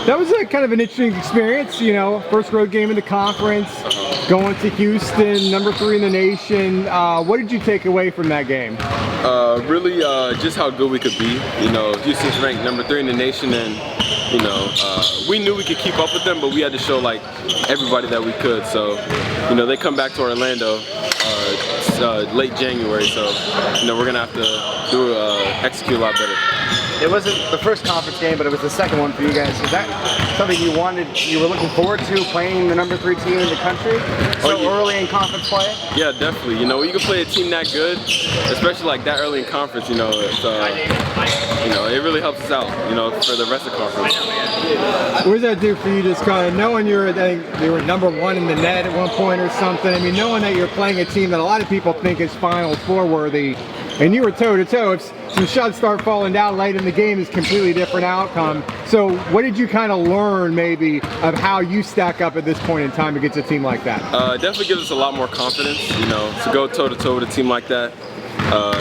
That was a kind of an interesting experience, you know, first road game in the conference, going to Houston, #3 in the nation. What did you take away from that game? Really, just how good we could be. You know, Houston's ranked #3 in the nation, and you know, we knew we could keep up with them, but we had to show like everybody that we could. So, you know, they come back to Orlando late January, so you know we're gonna have to execute a lot better. It wasn't the first conference game, but it was the second one for you guys. Is that something you were looking forward to, playing the #3 team in the country so early in conference play? Yeah, definitely. You know, when you can play a team that good, especially like that early in conference, you know, it's, you know, it really helps us out, you know, for the rest of the conference. What does that do for you, just kind of knowing you were #1 in the net at one point or something? I mean, knowing that you're playing a team that a lot of people think is Final Four worthy, and you were toe-to-toe. If some shots start falling down late in the game, it's a completely different outcome. So what did you kind of learn maybe of how you stack up at this point in time against a team like that? Definitely gives us a lot more confidence, you know, to go toe-to-toe with a team like that.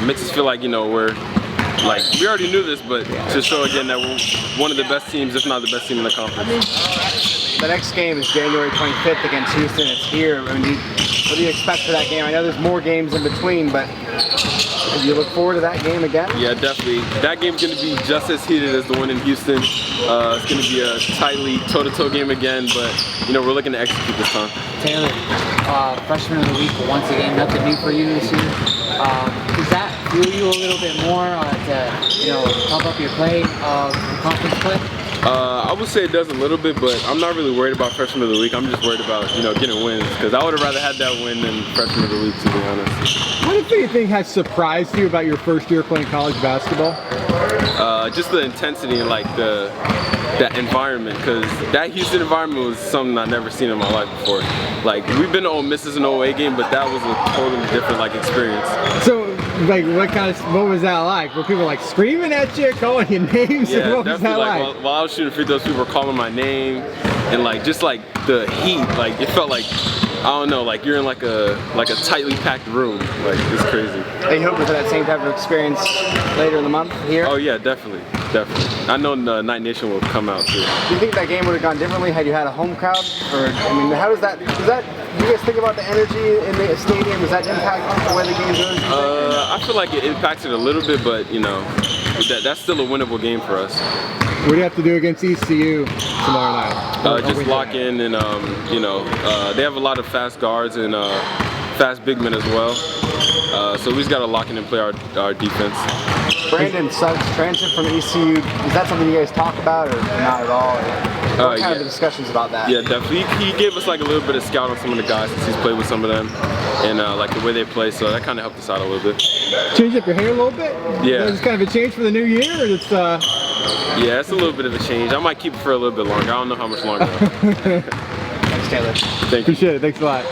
Makes us feel like, you know, we already knew this, but to show again that we're one of the best teams, if not the best team in the conference. The next game is January 25th against Houston. It's here. I mean, what do you expect for that game? I know there's more games in between, but do you look forward to that game again? Yeah, definitely. That game's going to be just as heated as the one in Houston. It's going to be a tightly toe-to-toe game again, but you know we're looking to execute this time. Taylor, freshman of the week once again, nothing new for you this year. Does that fuel you a little bit more to, you know, pump up your play, conference play? I would say it does a little bit, but I'm not really worried about freshman of the week. I'm just worried about, you know, getting wins, because I would have rather had that win than freshman of the week, to be honest. What if anything has surprised you about your first year playing college basketball? Just the intensity and like that environment, because that Houston environment was something I've never seen in my life before. Like, we've been to Ole Miss as an OA game, but that was a totally different like experience. So, like, what was that like? Were people like screaming at you, calling you names? Yeah, what was that like? like? While I was shooting free throws, people were calling my name, and like just like the heat, like it felt like, I don't know, like you're in like a tightly packed room. Like, it's crazy. Are you hoping for that same type of experience later in the month here? Oh yeah, definitely. I know the Night Nation will come out too. Do you think that game would have gone differently had you had a home crowd? Or, I mean, how does that, do you guys think about the energy in the stadium? Does that impact the way the game goes? I feel like it impacts it a little bit, but you know, that's still a winnable game for us. What do you have to do against ECU tomorrow night? Just lock in, and you know, they have a lot of fast guards and fast big men as well. So we just got to lock in and play our defense. Brandon Suggs transferred from ECU. Is that something you guys talk about, or not at all? What kind of discussions about that? Yeah, definitely. He gave us like a little bit of scout on some of the guys since he's played with some of them, and like the way they play. So that kind of helped us out a little bit. Change up your hair a little bit? Yeah. It's kind of a change for the new year, or it's Yeah, it's a little bit of a change. I might keep it for a little bit longer. I don't know how much longer. Thanks, Taylor. Thank you. Appreciate it. Thanks a lot.